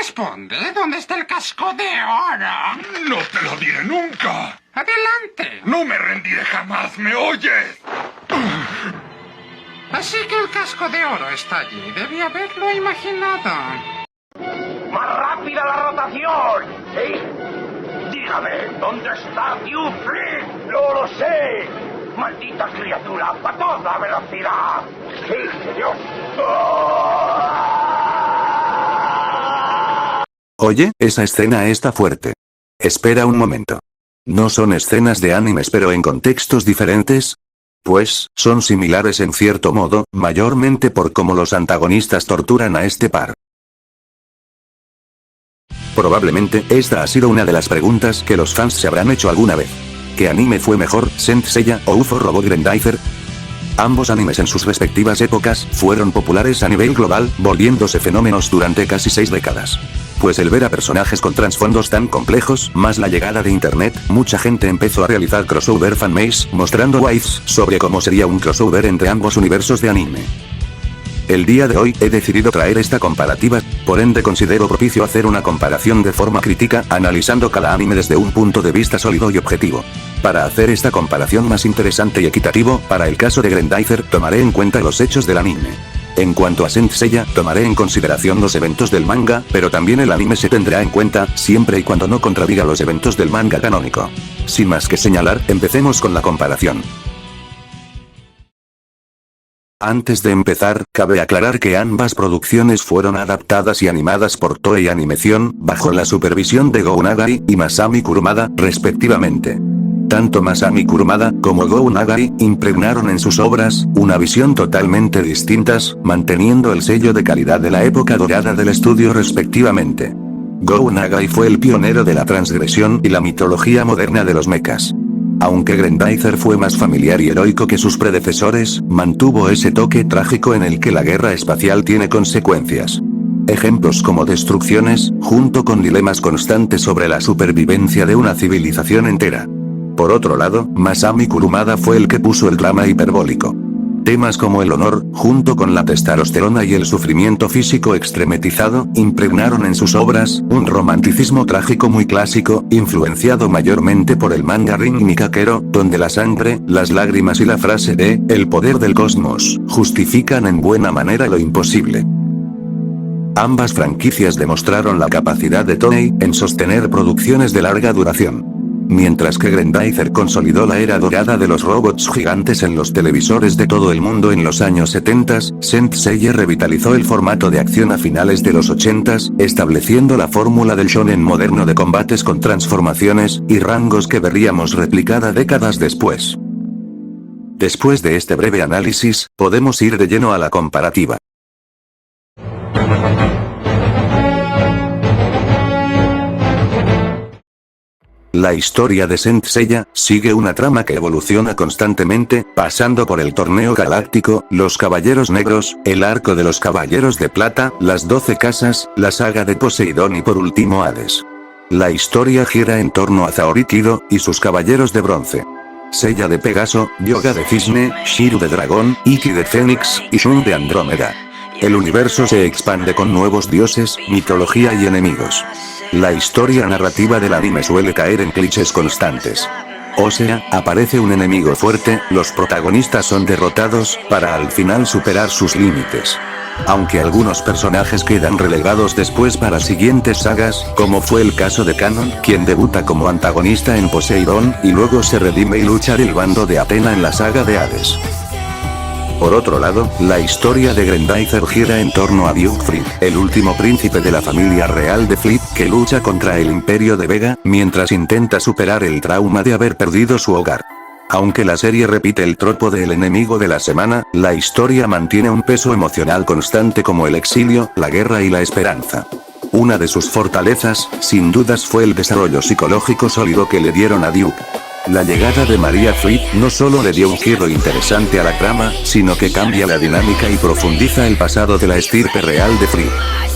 responde? ¿Dónde está el casco de oro? ¡No te lo diré nunca! ¡Adelante! ¡No me rendiré jamás! ¿Me oyes? Así que el casco de oro está allí. Debí haberlo imaginado. ¡Más rápida la rotación! ¿Sí? Dígame, ¿dónde está Dufry? ¡No lo sé! ¡Maldita criatura! ¡A toda velocidad! ¡Sí, señor! Oye, esa escena está fuerte. Espera un momento. ¿No son escenas de animes pero en contextos diferentes? Pues, son similares en cierto modo, mayormente por cómo los antagonistas torturan a este par. Probablemente, esta ha sido una de las preguntas que los fans se habrán hecho alguna vez. ¿Qué anime fue mejor, Saint Seiya o UFO Robot Grendizer? Ambos animes en sus respectivas épocas, fueron populares a nivel global, volviéndose fenómenos durante casi 6 décadas. Pues el ver a personajes con trasfondos tan complejos, más la llegada de internet, mucha gente empezó a realizar crossover fanmates, mostrando waifs sobre cómo sería un crossover entre ambos universos de anime. El día de hoy, he decidido traer esta comparativa, por ende considero propicio hacer una comparación de forma crítica, analizando cada anime desde un punto de vista sólido y objetivo. Para hacer esta comparación más interesante y equitativo, para el caso de Grendizer, tomaré en cuenta los hechos del anime. En cuanto a Saint Seiya, tomaré en consideración los eventos del manga, pero también el anime se tendrá en cuenta, siempre y cuando no contradiga los eventos del manga canónico. Sin más que señalar, empecemos con la comparación. Antes de empezar, cabe aclarar que ambas producciones fueron adaptadas y animadas por Toei Animation, bajo la supervisión de Gou Nagai y Masami Kurumada, respectivamente. Tanto Masami Kurumada como Gou Nagai impregnaron en sus obras una visión totalmente distintas, manteniendo el sello de calidad de la época dorada del estudio respectivamente. Gou Nagai fue el pionero de la transgresión y la mitología moderna de los mechas. Aunque Grendizer fue más familiar y heroico que sus predecesores, mantuvo ese toque trágico en el que la guerra espacial tiene consecuencias. Ejemplos como destrucciones, junto con dilemas constantes sobre la supervivencia de una civilización entera. Por otro lado, Masami Kurumada fue el que puso el drama hiperbólico. Temas como el honor, junto con la testosterona y el sufrimiento físico extremetizado, impregnaron en sus obras un romanticismo trágico muy clásico, influenciado mayormente por el manga Rin Nikakero, donde la sangre, las lágrimas y la frase de "el poder del cosmos" justifican en buena manera lo imposible. Ambas franquicias demostraron la capacidad de Toei en sostener producciones de larga duración. Mientras que Grendizer consolidó la era dorada de los robots gigantes en los televisores de todo el mundo en los años 70, Saint Seiya revitalizó el formato de acción a finales de los 80, estableciendo la fórmula del shonen moderno de combates con transformaciones y rangos que veríamos replicada décadas después. Después de este breve análisis, podemos ir de lleno a la comparativa. La historia de Saint Seiya sigue una trama que evoluciona constantemente, pasando por el torneo galáctico, los caballeros negros, el arco de los caballeros de plata, las 12 casas, la saga de Poseidón y por último Hades. La historia gira en torno a Zaori Kido y sus caballeros de bronce. Seiya de Pegaso, Yoga de Cisne, Shiru de Dragón, Iki de Fénix y Shun de Andrómeda. El universo se expande con nuevos dioses, mitología y enemigos. La historia narrativa del anime suele caer en clichés constantes. O sea, aparece un enemigo fuerte, los protagonistas son derrotados, para al final superar sus límites. Aunque algunos personajes quedan relegados después para siguientes sagas, como fue el caso de Kanon, quien debuta como antagonista en Poseidón, y luego se redime y lucha del bando de Athena en la saga de Hades. Por otro lado, la historia de Grendizer gira en torno a Duke Fleet, el último príncipe de la familia real de Fleet, que lucha contra el imperio de Vega, mientras intenta superar el trauma de haber perdido su hogar. Aunque la serie repite el tropo del enemigo de la semana, la historia mantiene un peso emocional constante como el exilio, la guerra y la esperanza. Una de sus fortalezas, sin dudas, fue el desarrollo psicológico sólido que le dieron a Duke. La llegada de Maria Fleet no solo le dio un giro interesante a la trama, sino que cambia la dinámica y profundiza el pasado de la estirpe real de Fleet.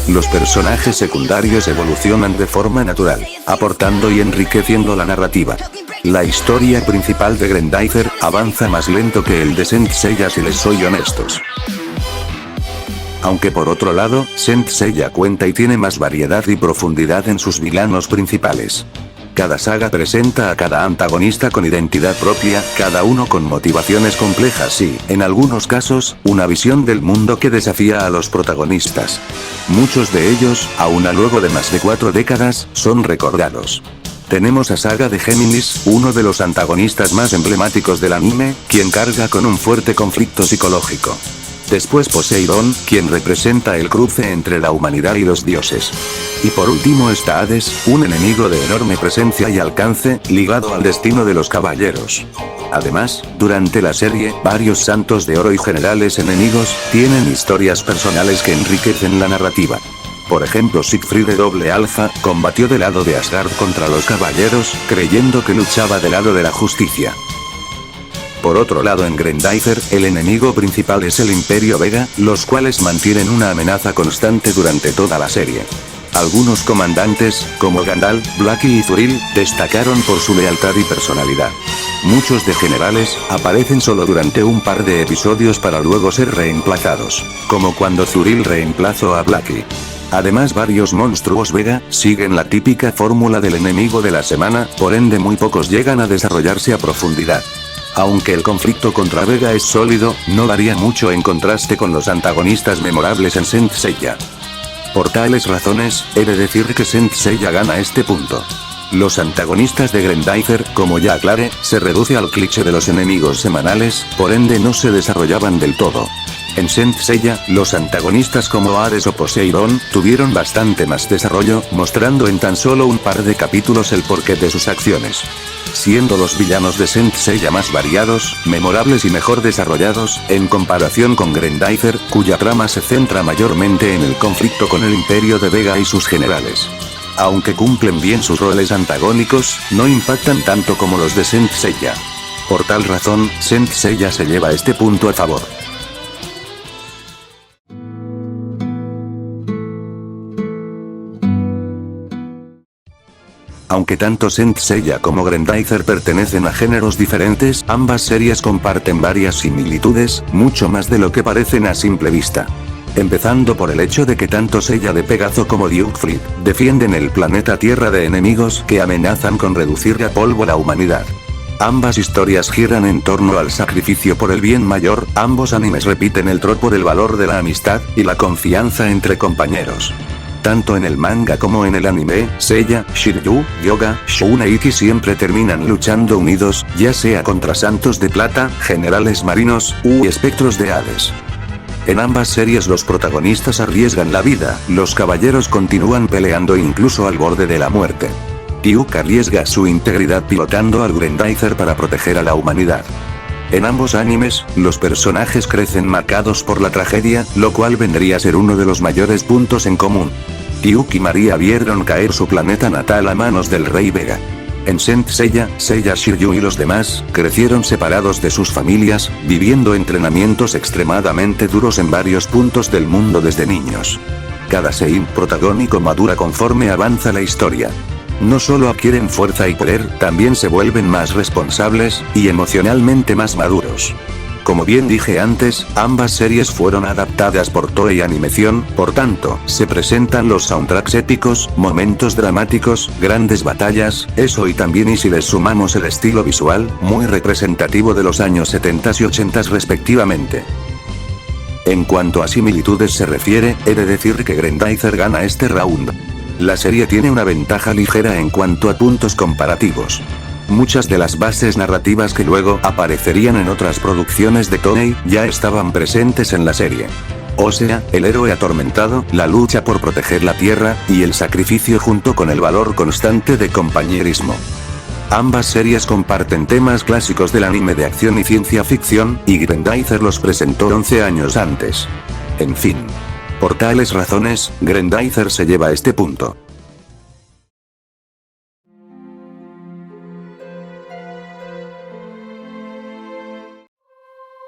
Los personajes secundarios evolucionan de forma natural, aportando y enriqueciendo la narrativa. La historia principal de Grendizer avanza más lento que el de Saint Seiya si les soy honestos. Aunque por otro lado, Saint Seiya cuenta y tiene más variedad y profundidad en sus villanos principales. Cada saga presenta a cada antagonista con identidad propia, cada uno con motivaciones complejas y, en algunos casos, una visión del mundo que desafía a los protagonistas. Muchos de ellos, aún a luego de más de 4 décadas, son recordados. Tenemos a Saga de Géminis, uno de los antagonistas más emblemáticos del anime, quien carga con un fuerte conflicto psicológico. Después Poseidón, quien representa el cruce entre la humanidad y los dioses. Y por último está Hades, un enemigo de enorme presencia y alcance, ligado al destino de los caballeros. Además, durante la serie, varios santos de oro y generales enemigos, tienen historias personales que enriquecen la narrativa. Por ejemplo, Siegfried de Doble Alfa, combatió del lado de Asgard contra los caballeros, creyendo que luchaba del lado de la justicia. Por otro lado, en Grendizer, el enemigo principal es el Imperio Vega, los cuales mantienen una amenaza constante durante toda la serie. Algunos comandantes, como Gandalf, Blackie y Zuril, destacaron por su lealtad y personalidad. Muchos de generales, aparecen solo durante un par de episodios para luego ser reemplazados, como cuando Zuril reemplazó a Blackie. Además, varios monstruos Vega, siguen la típica fórmula del enemigo de la semana, por ende muy pocos llegan a desarrollarse a profundidad. Aunque el conflicto contra Vega es sólido, no varía mucho en contraste con los antagonistas memorables en Saint Seiya. Por tales razones, he de decir que Saint Seiya gana este punto. Los antagonistas de Grendizer, como ya aclaré, se reduce al cliché de los enemigos semanales, por ende no se desarrollaban del todo. En Saint Seiya, los antagonistas como Hades o Poseidón, tuvieron bastante más desarrollo, mostrando en tan solo un par de capítulos el porqué de sus acciones. Siendo los villanos de Saint Seiya más variados, memorables y mejor desarrollados, en comparación con Grendizer, cuya trama se centra mayormente en el conflicto con el Imperio de Vega y sus generales. Aunque cumplen bien sus roles antagónicos, no impactan tanto como los de Saint Seiya. Por tal razón, Saint Seiya se lleva este punto a favor. Aunque tanto Saint Seiya como Grendizer pertenecen a géneros diferentes, ambas series comparten varias similitudes, mucho más de lo que parecen a simple vista. Empezando por el hecho de que tanto Seiya de Pegazo como Duke Fleet, defienden el planeta Tierra de enemigos que amenazan con reducir a polvo la humanidad. Ambas historias giran en torno al sacrificio por el bien mayor, ambos animes repiten el tropo del valor de la amistad, y la confianza entre compañeros. Tanto en el manga como en el anime, Seiya, Shiryu, Yoga, Shuna y Iki siempre terminan luchando unidos, ya sea contra santos de plata, generales marinos, u espectros de Hades. En ambas series los protagonistas arriesgan la vida, los caballeros continúan peleando incluso al borde de la muerte. Duke arriesga su integridad pilotando al Grendizer para proteger a la humanidad. En ambos animes, los personajes crecen marcados por la tragedia, lo cual vendría a ser uno de los mayores puntos en común. Duke y Maria vieron caer su planeta natal a manos del rey Vega. En Saint Seiya, Seiya, Shiryu y los demás, crecieron separados de sus familias, viviendo entrenamientos extremadamente duros en varios puntos del mundo desde niños. Cada Sein protagónico madura conforme avanza la historia. No solo adquieren fuerza y poder, también se vuelven más responsables, y emocionalmente más maduros. Como bien dije antes, ambas series fueron adaptadas por Toei Animation, por tanto, se presentan los soundtracks épicos, momentos dramáticos, grandes batallas, eso y también si les sumamos el estilo visual, muy representativo de los años 70 y 80 respectivamente. En cuanto a similitudes se refiere, he de decir que Grendizer gana este round. La serie tiene una ventaja ligera en cuanto a puntos comparativos. Muchas de las bases narrativas que luego aparecerían en otras producciones de Toei, ya estaban presentes en la serie. O sea, el héroe atormentado, la lucha por proteger la tierra, y el sacrificio junto con el valor constante de compañerismo. Ambas series comparten temas clásicos del anime de acción y ciencia ficción, y Grendizer los presentó 11 años antes. En fin. Por tales razones, Grendizer se lleva este punto.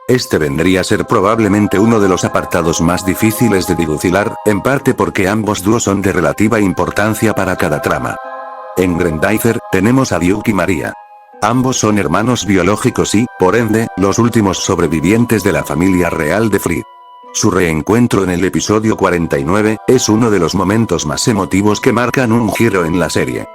Este vendría a ser probablemente uno de los apartados más difíciles de dilucidar, en parte porque ambos dúos son de relativa importancia para cada trama. En Grendizer, tenemos a Duke y Maria. Ambos son hermanos biológicos y, por ende, los últimos sobrevivientes de la familia real de Fleet. Su reencuentro en el episodio 49 es uno de los momentos más emotivos que marcan un giro en la serie.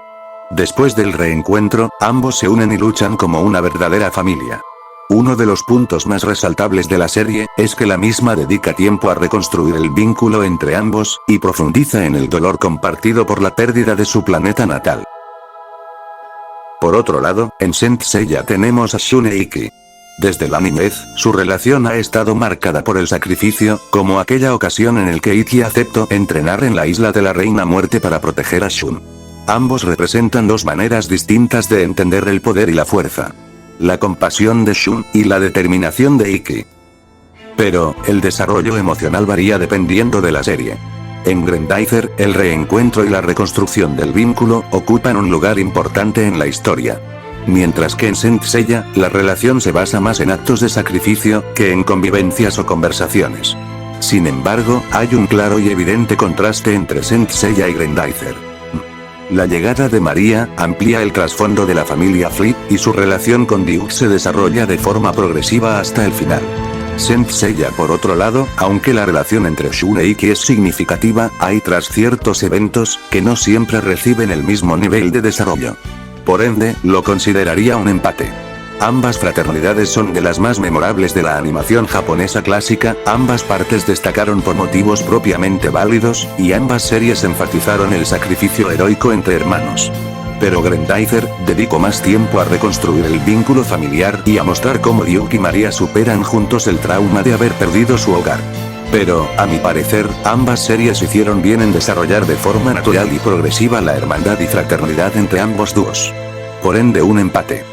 Después del reencuentro, ambos se unen y luchan como una verdadera familia. Uno de los puntos más resaltables de la serie es que la misma dedica tiempo a reconstruir el vínculo entre ambos, y profundiza en el dolor compartido por la pérdida de su planeta natal. Por otro lado, en Saint Seiya tenemos a Shun e Ikki. Desde la niñez, su relación ha estado marcada por el sacrificio, como aquella ocasión en el que Ikki aceptó entrenar en la isla de la Reina Muerte para proteger a Shun. Ambos representan dos maneras distintas de entender el poder y la fuerza. La compasión de Shun, y la determinación de Ikki. Pero, el desarrollo emocional varía dependiendo de la serie. En Grendizer, el reencuentro y la reconstrucción del vínculo ocupan un lugar importante en la historia. Mientras que en Saint Seiya, la relación se basa más en actos de sacrificio, que en convivencias o conversaciones. Sin embargo, hay un claro y evidente contraste entre Saint Seiya y Grendizer. La llegada de María amplía el trasfondo de la familia Fleet, y su relación con Duke se desarrolla de forma progresiva hasta el final. Saint Seiya por otro lado, aunque la relación entre Shun e Ikki es significativa, hay tras ciertos eventos, que no siempre reciben el mismo nivel de desarrollo. Por ende, lo consideraría un empate. Ambas fraternidades son de las más memorables de la animación japonesa clásica, ambas partes destacaron por motivos propiamente válidos, y ambas series enfatizaron el sacrificio heroico entre hermanos. Pero Grendizer dedicó más tiempo a reconstruir el vínculo familiar y a mostrar cómo Duke y María superan juntos el trauma de haber perdido su hogar. Pero, a mi parecer, ambas series hicieron bien en desarrollar de forma natural y progresiva la hermandad y fraternidad entre ambos dúos. Por ende, un empate.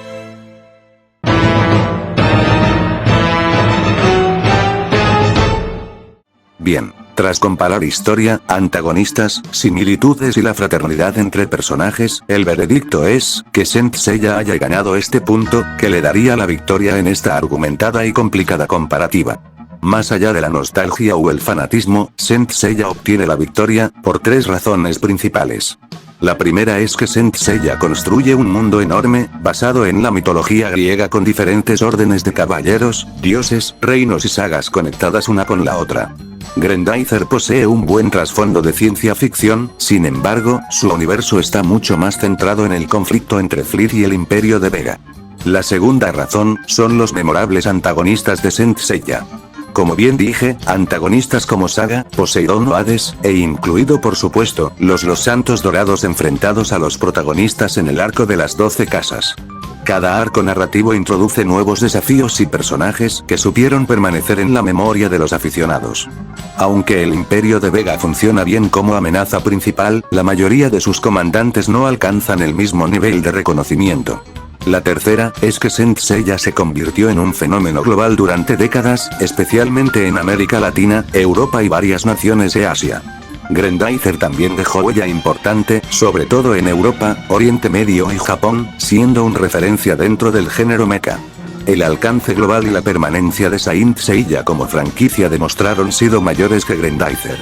Bien, tras comparar historia, antagonistas, similitudes y la fraternidad entre personajes, el veredicto es que Saint Seiya haya ganado este punto, que le daría la victoria en esta argumentada y complicada comparativa. Más allá de la nostalgia o el fanatismo, Saint Seiya obtiene la victoria, por tres razones principales. La primera es que Saint Seiya construye un mundo enorme, basado en la mitología griega con diferentes órdenes de caballeros, dioses, reinos y sagas conectadas una con la otra. Grendizer posee un buen trasfondo de ciencia ficción, sin embargo, su universo está mucho más centrado en el conflicto entre Fleet y el Imperio de Vega. La segunda razón, son los memorables antagonistas de Saint Seiya. Como bien dije, antagonistas como Saga, Poseidón o Hades, e incluido por supuesto, los Santos Dorados enfrentados a los protagonistas en el arco de las 12 casas. Cada arco narrativo introduce nuevos desafíos y personajes que supieron permanecer en la memoria de los aficionados. Aunque el Imperio de Vega funciona bien como amenaza principal, la mayoría de sus comandantes no alcanzan el mismo nivel de reconocimiento. La tercera, es que Saint Seiya se convirtió en un fenómeno global durante décadas, especialmente en América Latina, Europa y varias naciones de Asia. Grendizer también dejó huella importante, sobre todo en Europa, Oriente Medio y Japón, siendo una referencia dentro del género mecha. El alcance global y la permanencia de Saint Seiya como franquicia demostraron sido mayores que Grendizer.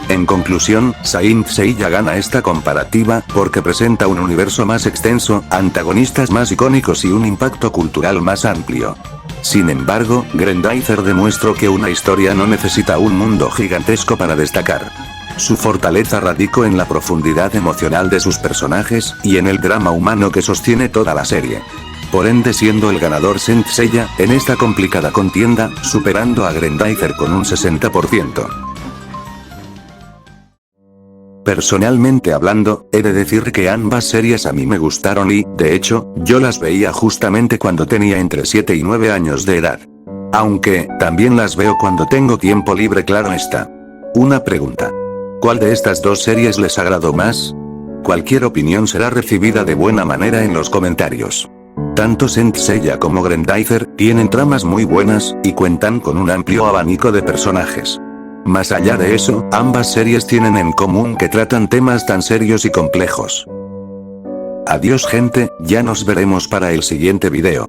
En conclusión, Saint Seiya gana esta comparativa, porque presenta un universo más extenso, antagonistas más icónicos y un impacto cultural más amplio. Sin embargo, Grendizer demuestra que una historia no necesita un mundo gigantesco para destacar. Su fortaleza radicó en la profundidad emocional de sus personajes, y en el drama humano que sostiene toda la serie. Por ende, siendo el ganador Saint Seiya, en esta complicada contienda, superando a Grendizer con un 60%. Personalmente hablando, he de decir que ambas series a mí me gustaron y, de hecho, yo las veía justamente cuando tenía entre 7 y 9 años de edad. Aunque, también las veo cuando tengo tiempo libre, claro está. Una pregunta. ¿Cuál de estas dos series les agradó más? Cualquier opinión será recibida de buena manera en los comentarios. Tanto Saint Seiya como Grendizer tienen tramas muy buenas, y cuentan con un amplio abanico de personajes. Más allá de eso, ambas series tienen en común que tratan temas tan serios y complejos. Adiós gente, ya nos veremos para el siguiente video.